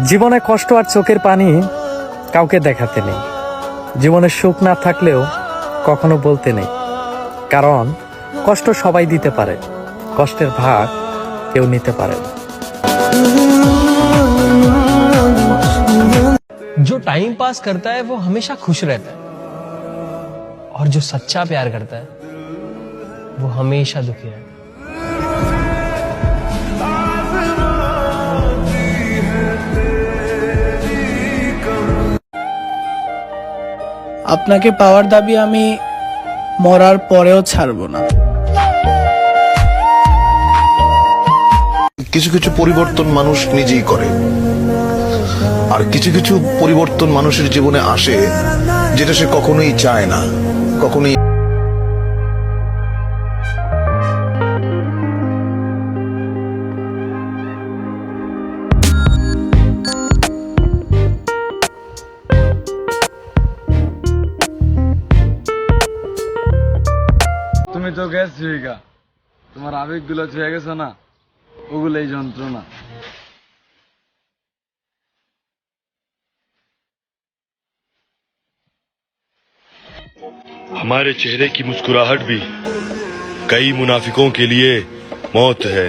জীবনে কষ্ট আর চোখের পানি কাউকে দেখাতে নেই। জীবনে সুখ না থাকলেও কখনো বলতে নেই, কারণ কষ্ট সবাই দিতে পারে, কষ্টের ভাগ কেউ নিতে পারে না। जो टाइम पास करता है वो हमेशा खुश रहता है, और जो सच्चा प्यार करता है वो हमेशा दुखी रहता है। আপনাকে পাওয়ার দাবি আমি মরার পরেও ছাড়বো না। কিছু কিছু পরিবর্তন মানুষ নিজেই করে, আর কিছু কিছু পরিবর্তন মানুষের জীবনে আসে যেটা সে কখনোই চায় না, কখনোই। তুমি তো গ্যাস ছুঁইকা, তোমার আবেগগুলো ছুঁয়ে গেছো না, ওগুলোই যন্ত্রণা। हमारे चेहरे की मुस्कुराहट भी कई मुनाफिकों के लिए मौत है।